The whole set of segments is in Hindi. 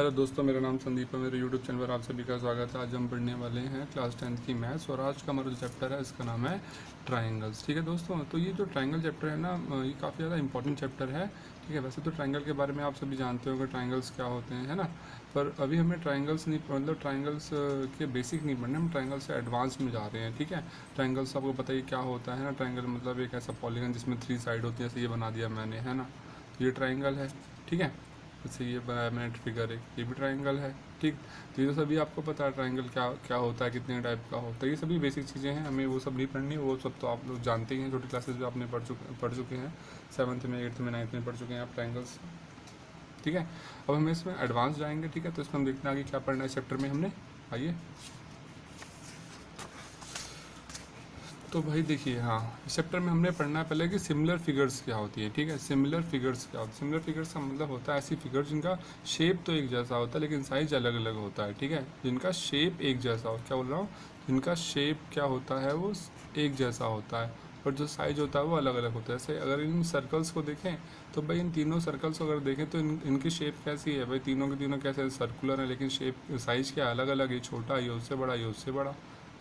हेलो दोस्तों, मेरा नाम संदीप है। मेरे यूट्यूब चैनल पर आप सभी का स्वागत है। आज हम पढ़ने वाले हैं क्लास 10th की मैथ्स और आज का हमारा जो चैप्टर है इसका नाम है ट्रायंगल्स। ठीक है दोस्तों, तो ये जो ट्रायंगल चैप्टर है ना, ये काफ़ी ज़्यादा इंपॉर्टेंट चैप्टर है। ठीक है, वैसे तो ट्रायंगल के बारे में आप सभी जानते हो कि ट्रायंगल्स क्या होते हैं, है ना। पर अभी हमें ट्रायंगल्स नहीं, मतलब ट्रायंगल्स के बेसिक नहीं पढ़ने, हम ट्रायंगल से एडवांस में जा रहे हैं। ठीक है, ट्रायंगल्स आपको पता ही क्या होता है ना। ट्रायंगल मतलब एक ऐसा पॉलीगन जिसमें 3 साइड होती है, जैसे ये बना दिया मैंने, है ना। ये ट्रायंगल है। ठीक है, जैसे ये बनाया मैंने फिगर एक, ये भी ट्रायंगल है। ठीक, तो ये तो सभी आपको पता है ट्रायंगल क्या क्या होता है, कितने टाइप का होता है, ये सभी बेसिक चीज़ें हैं, हमें वो सब नहीं पढ़नी। वो सब तो आप लोग जानते ही हैं, छोटी क्लासेस भी आपने पढ़ चुके हैं, 7th में 8th में 9th में पढ़ चुके हैं आप ट्रायंगल्स। ठीक है, अब हम इसमें एडवांस जाएंगे। ठीक है, तो इसमें हम देखते हैं आगे क्या पढ़ना है इस चैप्टर में हमने। आइए, तो भाई देखिए, हाँ, इस चैप्टर में हमने पढ़ना है पहले कि सिमिलर फिगर्स क्या होती है। ठीक है, सिमिलर फिगर्स क्या होती है। सिमिलर फिगर्स का मतलब होता है ऐसी फिगर जिनका शेप तो एक जैसा होता है लेकिन साइज अलग अलग होता है। ठीक है, जिनका शेप एक जैसा हो, क्या बोल रहा हूँ, जिनका शेप क्या होता है वो एक जैसा होता है और जो साइज होता है वो अलग अलग होता है। जैसे अगर इन सर्कल्स को देखें तो भाई इन तीनों सर्कल्स को अगर देखें तो इनकी शेप कैसी है भाई, तीनों के तीनों कैसे सर्कुलर है, लेकिन शेप साइज क्या अलग अलग, ये छोटा, ये उससे बड़ा, ये उससे बड़ा,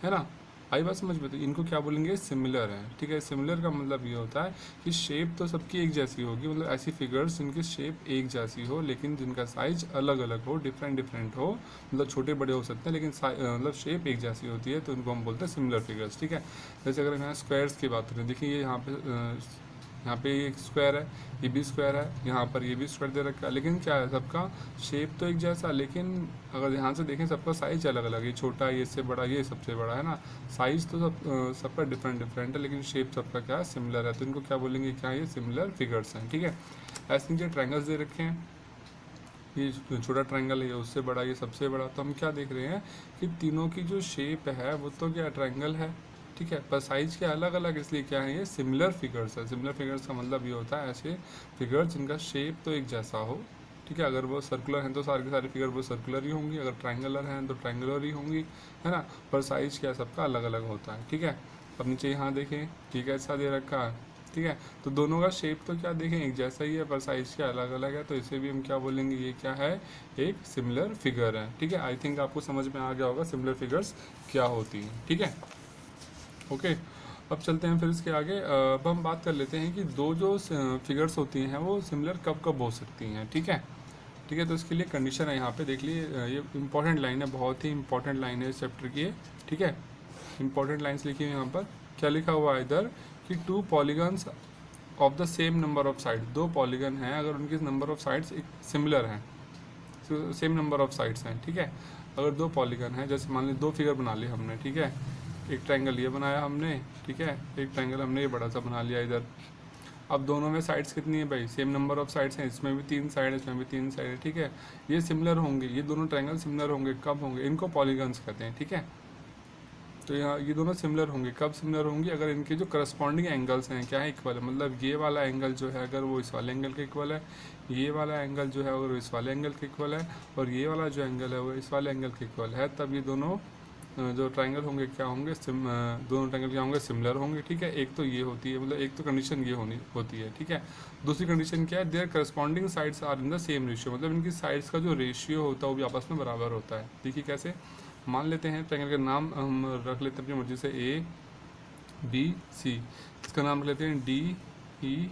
है ना। आई बात समझ में, तो इनको क्या बोलेंगे, सिमिलर है। ठीक है, सिमिलर का मतलब ये होता है कि शेप तो सबकी एक जैसी होगी, मतलब ऐसी फिगर्स जिनकी शेप एक जैसी हो लेकिन जिनका साइज अलग अलग हो, डिफरेंट डिफरेंट हो, मतलब छोटे बड़े हो सकते हैं लेकिन मतलब शेप एक जैसी होती है, तो इनको हम बोलते हैं सिमिलर फिगर्स। ठीक है, जैसे अगर हम यहाँ स्क्वायर्स की बात करें, देखिए ये यहाँ पे एक स्क्वायर है, ये भी स्क्वायर है, यहाँ पर ये भी स्क्वायर दे रखा है, लेकिन क्या है, सबका शेप तो एक जैसा, लेकिन अगर ध्यान से देखें सबका साइज अलग अलग है, ये छोटा, ये इससे बड़ा, ये सबसे बड़ा, है ना। साइज तो सबका डिफरेंट डिफरेंट है लेकिन शेप सबका क्या है, सिमिलर है, तो इनको क्या बोलेंगे, क्या ये सिमिलर फिगर्स हैं। ठीक है, ऐसे नीचे ट्रायंगल्स दे रखे हैं, ये छोटा ट्रायंगल है, ये उससे बड़ा, ये सबसे बड़ा, तो हम क्या देख रहे हैं कि तीनों की जो शेप है वो तो क्या ट्रायंगल है। ठीक है, पर साइज के अलग अलग, इसलिए क्या है, ये सिमिलर फिगर्स है। सिमिलर फिगर्स का मतलब ये होता है ऐसे फिगर्स जिनका शेप तो एक जैसा हो। ठीक है, अगर वो सर्कुलर हैं तो सारे के सारे फिगर वो सर्कुलर ही होंगी, अगर ट्रायंगुलर हैं तो ट्रायंगुलर ही होंगी, है ना। पर साइज क्या सबका अलग अलग होता है। ठीक है, अब नीचे यहाँ देखें, ठीक है, ऐसा दे रखा है। ठीक है, तो दोनों का शेप तो क्या देखें एक जैसा ही है, पर साइज क्या अलग अलग है, तो इसे भी हम क्या बोलेंगे, ये क्या है, एक सिमिलर फिगर है। ठीक है, आई थिंक आपको समझ में आ गया होगा सिमिलर फिगर्स क्या होती हैं। ठीक है, ओके, अब चलते हैं फिर इसके आगे। अब हम बात कर लेते हैं कि दो जो फिगर्स होती हैं वो सिमिलर कब कब हो सकती हैं। ठीक है, ठीक है, तो इसके लिए कंडीशन है, यहाँ पे देख लिए, ये इंपॉर्टेंट लाइन है, बहुत ही इंपॉर्टेंट लाइन है इस चैप्टर की। ठीक है, इंपॉर्टेंट लाइन्स लिखी है यहाँ पर, क्या लिखा हुआ है इधर कि 2 polygons of the same number of side, 2 polygon हैं अगर उनके नंबर ऑफ साइड्स एक सिमिलर हैं, सेम नंबर ऑफ साइड्स हैं। ठीक है, अगर 2 पॉलीगन हैं, जैसे मान ली 2 फिगर बना ली हमने। ठीक है, एक ट्रायंगल ये बनाया हमने, ठीक है, एक ट्रायंगल हमने ये बड़ा सा बना लिया इधर। अब दोनों में साइड्स कितनी है भाई, सेम नंबर ऑफ साइड्स हैं, इसमें भी 3 साइड है, इसमें भी 3 साइड है। ठीक है, ये सिमिलर होंगे, ये दोनों ट्रायंगल सिमिलर होंगे, कब होंगे, इनको पॉलीगन्स कहते हैं। ठीक है, तो यहाँ ये दोनों सिमिलर होंगे, कब सिमिलर होंगे, अगर इनके जो करस्पॉन्डिंग एंगल्स हैं क्या है, इक्वल है, मतलब ये वाला एंगल जो है अगर वो इस वाले एंगल के इक्वल है, ये वाला एंगल जो है अगर वो इस वाले एंगल के इक्वल है, और ये वाला जो एंगल है वो इस वाले एंगल के इक्वल है, तब ये दोनों जो ट्रायंगल होंगे क्या होंगे, दोनों ट्रायंगल क्या होंगे, सिमिलर होंगे। ठीक है, एक तो ये होती है, मतलब एक तो कंडीशन ये होती है। ठीक है, दूसरी कंडीशन क्या है, their corresponding sides are in the same ratio, मतलब इनकी साइड्स का जो रेशियो होता है वो भी आपस में बराबर होता है। देखिए कैसे, मान लेते हैं ट्रायंगल का नाम हम रख लेते हैं अपनी मर्जी से, ए बी सी, इसका नाम रख लेते हैं डी ई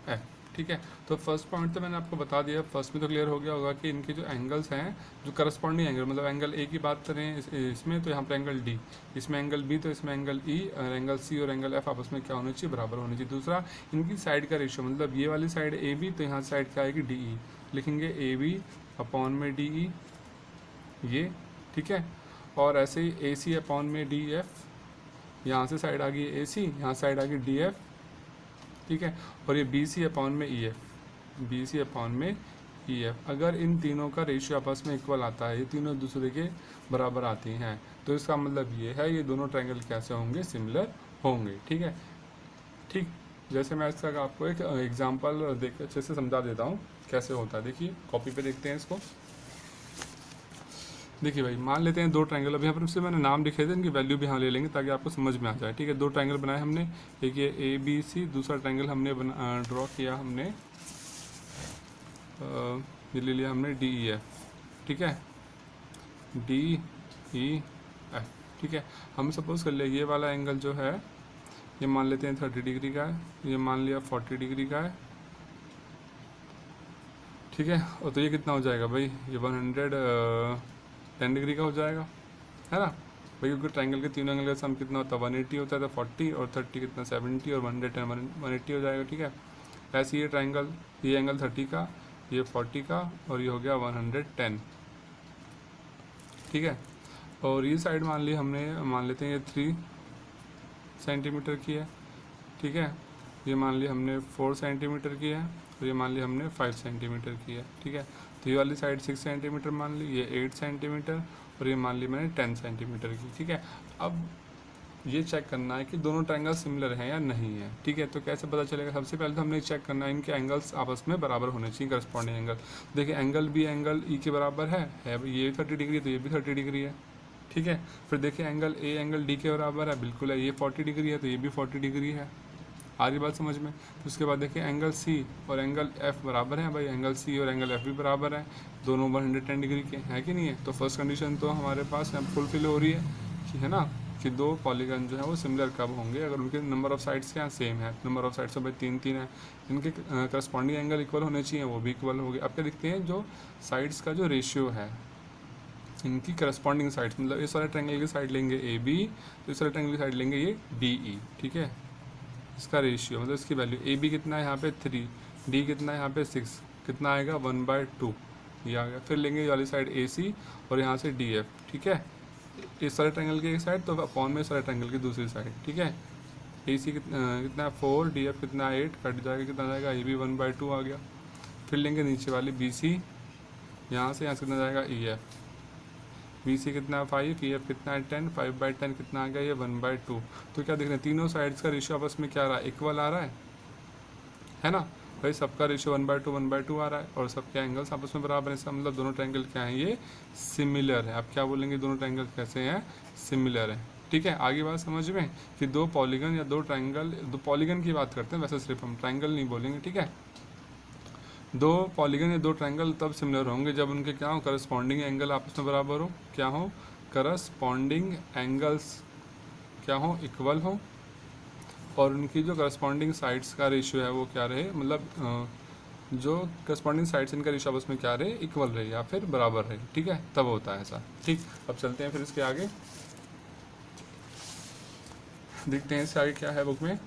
एफ। ठीक है, तो फर्स्ट पॉइंट तो मैंने आपको बता दिया, फर्स्ट में तो क्लियर हो गया होगा कि इनके जो एंगल्स हैं, जो करस्पॉन्डिंग एंगल, मतलब एंगल ए की बात करें इसमें तो यहाँ पर एंगल डी, इसमें एंगल बी तो इसमें एंगल ई, और एंगल सी और एंगल एफ आपस में क्या होना चाहिए, बराबर होनी चाहिए। दूसरा, इनकी साइड का रेशियो, मतलब ये वाली साइड ए बी तो यहाँ साइड क्या आएगी, डी ई, लिखेंगे ए बी अपॉन में डी ई, ये। ठीक है, और ऐसे ही ए सी अपॉन में डी एफ, यहाँ से साइड आ गई ए सी, यहाँ साइड आ गई डी एफ। ठीक है, और ये बी सी अपॉन में E F, B C upon में ई एफ। अगर इन तीनों का रेशियो आपस में इक्वल आता है, ये तीनों एक दूसरे के बराबर आती हैं, तो इसका मतलब ये है ये दोनों ट्रायंगल कैसे होंगे, सिमिलर होंगे। ठीक है, ठीक, जैसे मैं इसका आपको एक एग्जाम्पल देख अच्छे से समझा देता हूँ कैसे होता है। देखिए कॉपी पे देखते हैं इसको। देखिए भाई, मान लेते हैं 2 ट्रायंगल, अब यहाँ पर उससे मैंने नाम लिखे थे, इनकी वैल्यू भी यहाँ ले लेंगे ताकि आपको समझ में आ जाए। ठीक है, 2 ट्रायंगल बनाए हमने, एक ये ए बी सी, दूसरा ट्रायंगल हमने ड्रॉ किया हमने, ये ले लिया हमने डी ई एफ। ठीक है, डी ई एफ। ठीक है, हम सपोज कर ले ये वाला एंगल जो है ये मान लेते हैं 30 डिग्री का है, ये मान लिया 40 डिग्री का है। ठीक है, और तो ये कितना हो जाएगा भाई, ये 110 डिग्री का हो जाएगा, है ना भाई, क्योंकि ट्रायंगल के तीनों एंगल का सम कितना होता है 180 होता है, तो 40 और 30 कितना 70 और 110 180 हो जाएगा। ठीक है, ऐसे ये ट्रायंगल, ये एंगल 30 का, ये 40 का, और ये हो गया 110। ठीक है, और ये साइड मान ली हमने, मान लेते हैं ये 3 सेंटीमीटर की है। ठीक है, ये मान ली हमने 4 सेंटीमीटर की है, और ये मान ली हमने 5 सेंटीमीटर की है। ठीक है, तो ये वाली साइड 6 सेंटीमीटर मान ली, ये 8 सेंटीमीटर, और ये मान ली मैंने 10 सेंटीमीटर की। ठीक है, अब ये चेक करना है कि दोनों ट्रायंगल सिमिलर हैं या नहीं है। ठीक है, तो कैसे पता चलेगा, सबसे पहले तो हमने चेक करना है इनके एंगल्स आपस में बराबर होने चाहिए, करस्पॉन्डिंग एंगल। देखिए एंगल बी एंगल ई के बराबर है भाई, ये 30 डिग्री तो ये भी 30 डिग्री है। ठीक है, फिर देखिए एंगल ए एंगल डी के बराबर है, बिल्कुल है, ये 40 डिग्री है तो ये भी 40 डिग्री है। आ रही बात समझ में। फिर उसके बाद देखिए एंगल सी और एंगल एफ बराबर हैं भाई, एंगल सी और एंगल एफ भी बराबर है, दोनों 110 डिग्री के हैं कि नहीं है। तो फर्स्ट कंडीशन तो हमारे पास यहाँ फुलफिल हो रही है कि, है ना, कि दो पॉलीगन जो है वो सिमिलर कब होंगे, अगर उनके नंबर ऑफ साइड्स क्या सेम है। नंबर ऑफ साइड्स तो भाई 3 है, इनके करस्पॉन्डिंग एंगल इक्वल होने चाहिए, वो भी इक्वल हो गए। अब क्या दिखते हैं, जो साइड्स का जो रेशियो है इनकी करस्पॉन्डिंग साइड्स, मतलब इस वाले ट्रायंगल की साइड लेंगे ए बी, तो इस वाले ट्रायंगल की साइड लेंगे ये डी ई। ठीक है, इसका रेशियो मतलब इसकी वैल्यू ए बी कितना है यहाँ पे 3, डी कितना है यहाँ पे 6, कितना आएगा 1/2, ये आ गया। फिर लेंगे ये वाली साइड ए सी और यहाँ से डी एफ। ठीक है, इस वाले ट्रायंगल की एक साइड तो अपॉन में इस वाले ट्रायंगल की दूसरी साइड। ठीक है, ए सी कितना 4, डी एफ कितना 8, कट जाएगा, कितना जाएगा ए बी 1/2 आ गया। फिर लेंगे नीचे वाली बी सी, यहाँ से कितना जाएगा ई एफ, बी सी कितना 5, ई एफ कितना है 10, 5/10 कितना आ गया ये 1/2। तो क्या देख रहे हैं, तीनों साइड्स का रेशियो आपस में क्या आ रहा है, इक्वल आ रहा है ना भाई, सबका रेशियो 1/2 1/2 आ रहा है, और सबके एंगल्स आपस में बराबर है। इसका मतलब दोनों ट्रायंगल क्या है, ये सिमिलर है। आप क्या बोलेंगे, दोनों ट्रायंगल कैसे हैं, सिमिलर है। ठीक है, आगे बात समझ में कि दो पॉलीगन या दो ट्रायंगल, दो पॉलीगन की बात करते हैं वैसे, सिर्फ हम ट्रायंगल नहीं बोलेंगे। ठीक है, दो पॉलीगन या दो ट्रायंगल तब सिमिलर होंगे जब उनके क्या हो, करस्पॉन्डिंग एंगल आपस में बराबर हो, क्या हो, करस्पॉन्डिंग एंगल्स क्या हो, इक्वल हो, और उनकी जो करस्पॉन्डिंग साइड्स का रेशियो है वो क्या रहे, मतलब जो करस्पॉन्डिंग साइड्स इनका रेशियो आपस में क्या रहे, इक्वल रहे या फिर बराबर रहे। ठीक है, तब होता है ऐसा। ठीक, अब चलते हैं फिर इसके आगे, देखते हैं इससे आगे क्या है बुक में।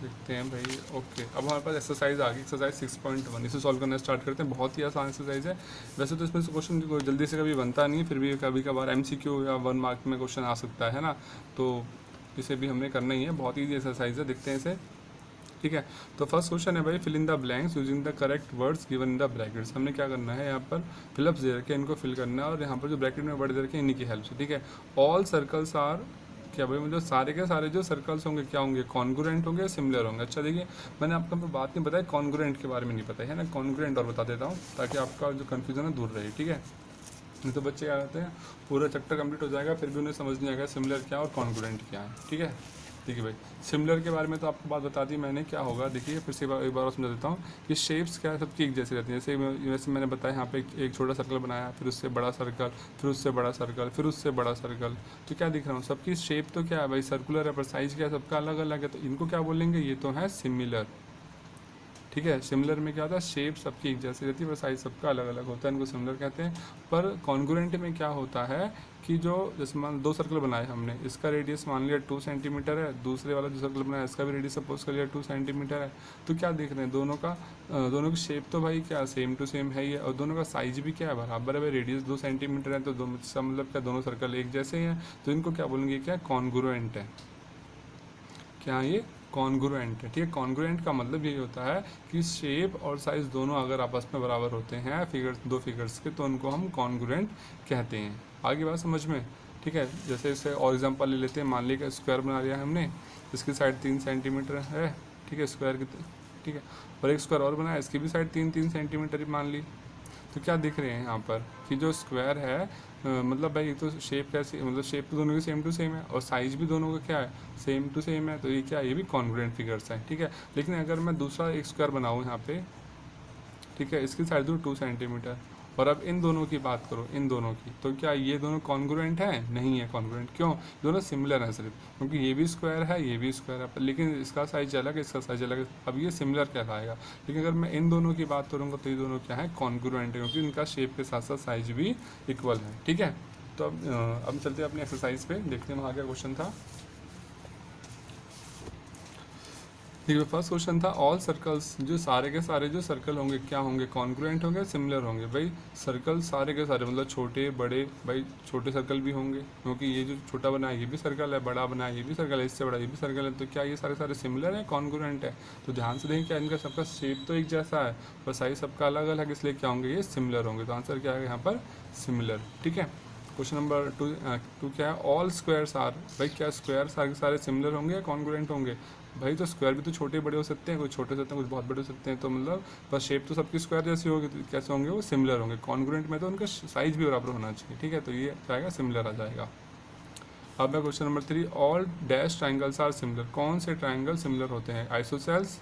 देखते हैं भाई, ओके। अब हमारे पास एक्सरसाइज आ गई, एक्सरसाइज 6.1, इसे सॉल्व करना स्टार्ट करते हैं। बहुत ही आसान एक्सरसाइज है वैसे तो, इसमें से क्वेश्चन जल्दी से कभी बनता नहीं, फिर भी कभी कभार एमसीक्यू या 1 मार्क में क्वेश्चन आ सकता है ना, तो इसे भी हमने करना ही है। बहुत ईजी एक्सरसाइज है, देखते हैं इसे। ठीक है, तो फर्स्ट क्वेश्चन है भाई, fill in the blanks using the correct words given in the brackets. हमने क्या करना है, यहाँ पर फिलअप्स दे रखे इनको फिल करना है, और यहाँ पर जो ब्रैकेट में वर्ड दे रखे इन्हीं की हेल्प से। ठीक है, ऑल सर्कल्स आर क्या भाई, मतलब सारे के सारे जो सर्कल्स होंगे क्या होंगे, कॉन्ग्रुएंट होंगे, सिमिलर होंगे। अच्छा देखिए, मैंने आपको बात नहीं बताई, कॉन्ग्रुएंट के बारे में नहीं पता है ना, कॉन्ग्रुएंट और बता देता हूँ ताकि आपका जो कन्फ्यूजन है दूर रहे। ठीक है, नहीं तो बच्चे क्या कहते हैं, पूरा चैप्टर कंप्लीट हो जाएगा फिर भी उन्हें समझ नहीं आएगा सिमिलर क्या और कॉन्ग्रुएंट क्या है। ठीक है, देखिए भाई, सिमिलर के बारे में तो आपको बात बता दी मैंने, क्या होगा देखिए, फिर से एक बार समझा देता हूँ कि शेप्स क्या है, सबकी एक जैसी रहती है। जैसे मैंने बताया, यहाँ पे एक छोटा सर्कल बनाया, फिर उससे बड़ा सर्कल, फिर उससे बड़ा सर्कल, फिर उससे बड़ा सर्कल, तो क्या दिख रहा हूँ, सबकी शेप तो क्या है भाई, सर्कुलर है, पर साइज क्या है, सबका अलग अलग है, तो इनको क्या बोलेंगे, ये तो है सिमिलर। ठीक है, सिमिलर में क्या होता है, शेप सबकी एक जैसी रहती है पर साइज सबका अलग अलग होता है, इनको सिमिलर कहते हैं। पर कॉन्ग्रुएंट में क्या होता है कि जो, जैसे मान 2 सर्कल बनाए हमने, इसका रेडियस मान लिया 2 सेंटीमीटर है, दूसरे वाला जो सर्कल बनाया इसका भी रेडियस सपोज कर लिया 2 सेंटीमीटर है, तो क्या देख रहे हैं, दोनों की शेप तो भाई क्या सेम टू सेम है ही है, और दोनों का साइज भी क्या है, बराबर है भाई, रेडियस 2 सेंटीमीटर है, तो मतलब क्या दोनों सर्कल एक जैसे हैं, तो इनको क्या बोलेंगे, क्या कॉन्ग्रुएंट है, क्या ये कॉन्ग्रुएंट है। ठीक है, कॉन्ग्रुएंट का मतलब यही होता है कि शेप और साइज दोनों अगर आपस में बराबर होते हैं दो फिगर्स के, तो उनको हम कॉन्ग्रुएंट कहते हैं। आगे बात समझ में। ठीक है, जैसे इसे और एग्जांपल ले लेते हैं, मान लीजिए स्क्वायर बना लिया हमने, इसकी साइड 3 सेंटीमीटर है। ठीक है, स्क्वायर की, ठीक है, और एक स्क्वायर और बनाया, इसकी भी साइड 3 सेंटीमीटर मान ली। तो क्या दिख रहे हैं यहाँ पर कि जो स्क्वायर है मतलब भाई तो शेप कैसी, मतलब शेप तो दोनों की सेम टू सेम है और साइज भी दोनों का क्या है, सेम टू सेम है। तो ये क्या है, ये भी कॉन्ग्रुएंट फिगर्स हैं, ठीक है। लेकिन अगर मैं दूसरा एक स्क्वायर बनाऊँ यहाँ पे, ठीक है, इसकी साइड दूँ 2 सेंटीमीटर, और अब इन दोनों की बात करो, इन दोनों की, तो क्या ये दोनों कॉन्ग्रुएंट है? नहीं है कॉन्ग्रुएंट। क्यों? दोनों सिमिलर हैं सिर्फ, क्योंकि ये भी स्क्वायर है, ये भी स्क्वायर है, लेकिन इसका साइज अलग है, इसका साइज अलग है। अब ये सिमिलर कहलाएगा। लेकिन अगर मैं इन दोनों की बात करूँगा तो ये दोनों क्या है, कॉन्ग्रुएंट है, क्योंकि इनका शेप के साथ साथ साइज भी इक्वल है, ठीक है। तो अब चलते हैं अपनी एक्सरसाइज पे, देखते हैं वहाँ क्या क्वेश्चन था। ठीक है, फर्स्ट क्वेश्चन था ऑल सर्कल्स, जो सारे के सारे जो सर्कल होंगे क्या होंगे, कॉन्ग्रुएंट होंगे, सिमिलर होंगे। भाई सर्कल सारे के सारे मतलब छोटे बड़े, भाई छोटे सर्कल भी होंगे, क्योंकि ये जो छोटा बना है ये भी सर्कल है, बड़ा बना है ये भी सर्कल है, इससे बड़ा ये भी सर्कल है। तो क्या ये सारे सारे सिमिलर है, कॉन्ग्रुएंट है? तो ध्यान से देखें, क्या इनका सबका शेप तो एक जैसा है पर साइज सबका अलग अलग, इसलिए क्या होंगे, ये सिमिलर होंगे। तो आंसर क्या है यहाँ पर, सिमिलर, ठीक है। क्वेश्चन नंबर टू क्या है, ऑल स्क्वायर्स आर, भाई क्या स्क्वायर सारे के सारे सिमिलर होंगे या कॉन्ग्रुएंट होंगे? भाई तो स्क्वायर भी तो छोटे बड़े हो सकते हैं, कुछ छोटे हो सकते हैं, कुछ बहुत बड़े हो सकते हैं, तो मतलब बस शेप तो सबकी स्क्वायर जैसी होगी, तो कैसे होंगे वो, सिमिलर होंगे। कॉन्ग्रुएंट में तो उनका साइज भी बराबर होना चाहिए, ठीक है, तो ये आएगा सिमिलर आ जाएगा। अब है question number 3, all dash triangles are similar, कौन से ट्राइंगल सिमिलर होते हैं, आइसोसेल्स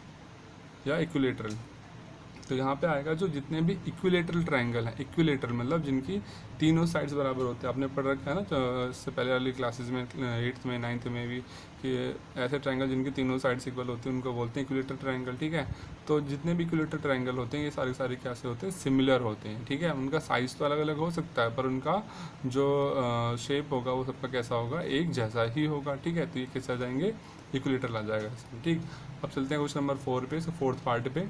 या इक्विलेटरल? तो यहाँ पे आएगा जो जितने भी इक्विलेटरल ट्राइंगल हैं, इक्विलेटरल मतलब जिनकी तीनों साइड्स बराबर होते हैं, आपने पढ़ रखा है ना तो इससे पहले वाली क्लासेस में 8th में 9th में भी, कि ऐसे ट्राइंगल जिनकी तीनों साइड्स इक्वल होती हैं उनको बोलते हैं इक्विलेटरल ट्राइंगल, ठीक है। तो जितने भी इक्विलेटरल ट्राइंगल होते हैं ये सारे सारे कैसे होते हैं, सिमिलर होते हैं, ठीक है। उनका साइज़ तो अलग अलग हो सकता है पर उनका जो शेप होगा वो सबका कैसा होगा, एक जैसा ही होगा, ठीक है। तो ये कैसे आ जाएंगे, इक्विलेटरल आ जाएगा इसमें, ठीक। अब चलते हैं क्वेश्चन नंबर 4 पे, फोर्थ पार्ट पे।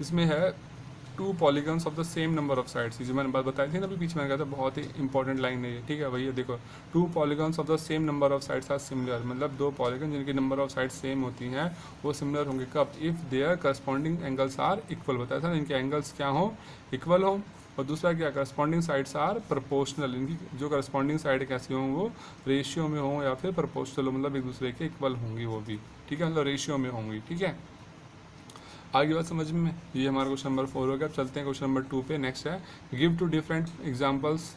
इसमें है 2 polygons of the same number of sides, जो मैंने बात बताई थी ना अभी पीछे, मैंने कहा था बहुत ही इंपॉर्टेंट लाइन है ये, ठीक है। भैया देखो 2 polygons of the same number of sides are similar, मतलब 2 पॉलीगन जिनकी नंबर ऑफ साइड्स सेम होती हैं वो सिमिलर होंगे कब, if their corresponding angles are equal, बताया था ना, इनके एंगल्स क्या हो, इक्वल हो। और दूसरा क्या, करस्पॉन्डिंग साइड्स आर प्रोपोर्शनल, इनकी जो करस्पॉन्डिंग साइड कैसी हों, वो रेशियो में हों या फिर प्रोपोर्शनल हो, मतलब एक दूसरे के इक्वल होंगी वो भी, ठीक है, मतलब रेशियो में होंगी, ठीक है। आगे बात समझ में, ये हमारा क्वेश्चन नंबर 4 हो गया। अब चलते हैं क्वेश्चन नंबर 2 पे। नेक्स्ट है गिव 2 डिफरेंट एग्जांपल्स,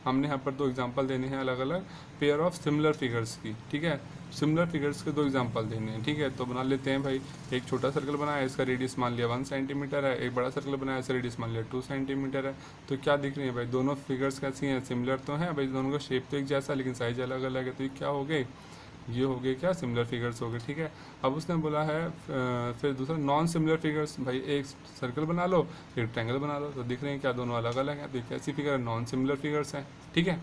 हमने यहाँ पर 2 एग्जांपल देने हैं अलग अलग पेयर ऑफ सिमिलर फिगर्स की, ठीक है। सिमिलर फिगर्स के 2 एग्जांपल देने हैं, ठीक है। तो बना लेते हैं भाई, एक छोटा सर्कल बनाया, इसका रेडियस मान लिया 1 सेंटीमीटर है, एक बड़ा सर्कल बनाया, इसका रेडियस मान लिया 2 सेंटीमीटर है। तो क्या दिख रही है भाई, दोनों फिगर्स कैसी हैं, सिमिलर तो हैं भाई, दोनों का शेप तो एक जैसा लेकिन साइज अलग अलग है। तो ये क्या हो गए, ये हो गए क्या, सिमिलर फिगर्स हो गए, ठीक है। अब उसने बोला है फिर दूसरा नॉन सिमिलर फिगर्स, भाई एक सर्कल बना लो, एक ट्रायंगल बना लो, तो दिख रहे हैं क्या, दोनों अलग अलग हैं। तो ये कैसी फिगर है, नॉन सिमिलर फिगर्स हैं, ठीक है।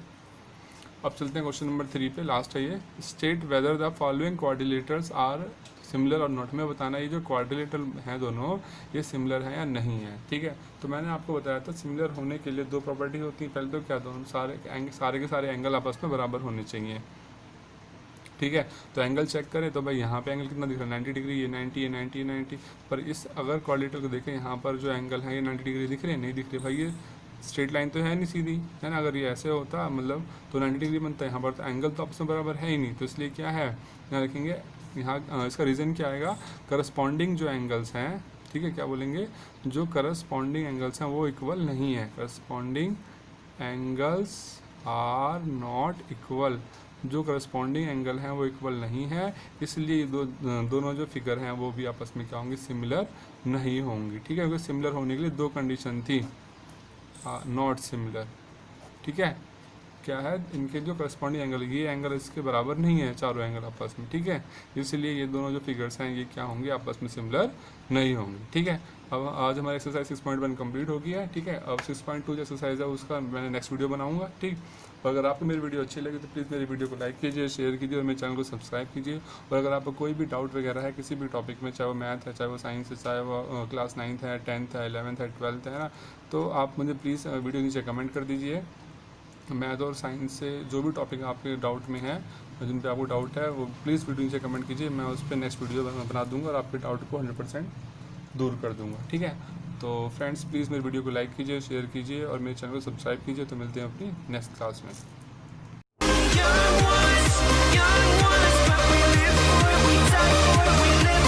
अब चलते हैं क्वेश्चन नंबर 3 पे, लास्ट है ये, state whether the following quadrilaterals are similar और नॉट, में बताना ये जो क्वाड्रिलेटरल हैं दोनों ये सिमिलर है या नहीं है, ठीक है। तो मैंने आपको बताया था सिमिलर होने के लिए 2 प्रॉपर्टी होती हैं, पहले तो क्या, दोनों सारे के सारे एंगल आपस में बराबर होने चाहिए, ठीक है। तो एंगल चेक करें तो भाई यहाँ पे एंगल कितना दिख रहा है, 90 डिग्री, ये 90, ये 90, ये 90। पर इस अगर क्वाड्रिलेटरल को देखें यहाँ पर जो एंगल है ये 90 डिग्री दिख रहे हैं, नहीं दिख रहे भाई, ये स्ट्रेट लाइन तो है नहीं सीधी, है ना। अगर ये ऐसे होता मतलब तो 90 डिग्री बनता है, यहाँ पर तो एंगल तो आपस में बराबर है ही नहीं। तो इसलिए क्या है, यहाँ रखेंगे, यहाँ इसका रीज़न क्या आएगा, करस्पॉन्डिंग जो एंगल्स हैं, ठीक है, क्या बोलेंगे, जो करस्पॉन्डिंग एंगल्स हैं वो इक्वल नहीं है, corresponding angles are not equal, जो करस्पॉन्डिंग एंगल हैं वो इक्वल नहीं है, इसलिए दोनों जो फिगर हैं वो भी आपस में क्या होंगे, सिमिलर नहीं होंगी, ठीक है। क्योंकि सिमिलर होने के लिए 2 कंडीशन थी, नॉट सिमिलर, ठीक है। क्या है, इनके जो करस्पॉन्डिंग एंगल, ये एंगल इसके बराबर नहीं है, चारों एंगल आपस में, ठीक है। इसलिए ये दोनों जो फिगर्स हैं ये क्या होंगे, आपस में सिमिलर नहीं होंगे, ठीक है। अब आज हमारी एक्सरसाइज 6.1 कंप्लीट हो गया है, ठीक है। अब 6.2 जो एक्सरसाइज है उसका मैं नेक्स्ट वीडियो बनाऊंगा, ठीक। और अगर आपको मेरी वीडियो अच्छी लगी तो प्लीज़ मेरी वीडियो को लाइक कीजिए, शेयर कीजिए और मेरे चैनल को सब्सक्राइब कीजिए। और अगर आपको कोई भी डाउट वगैरह है किसी भी टॉपिक में, चाहे वो मैथ है, चाहे वो साइंस है, चाहे वो क्लास 9th है, 10th है, 11th है, 12th है ना, तो आप मुझे प्लीज़ वीडियो नीचे कमेंट कर दीजिए। मैथ और साइंस से जो भी टॉपिक आपके डाउट में है, जिन पे आपको डाउट है, वो प्लीज़ वीडियो नीचे कमेंट कीजिए, मैं उस पर नेक्स्ट वीडियो बना दूंगा और आपके डाउट को 100% दूर कर दूंगा, ठीक है। तो फ्रेंड्स प्लीज़ मेरी वीडियो को लाइक कीजिए, शेयर कीजिए और मेरे चैनल को सब्सक्राइब कीजिए। तो मिलते हैं अपनी नेक्स्ट क्लास में। Young ones, but we live for it, we die for it, we live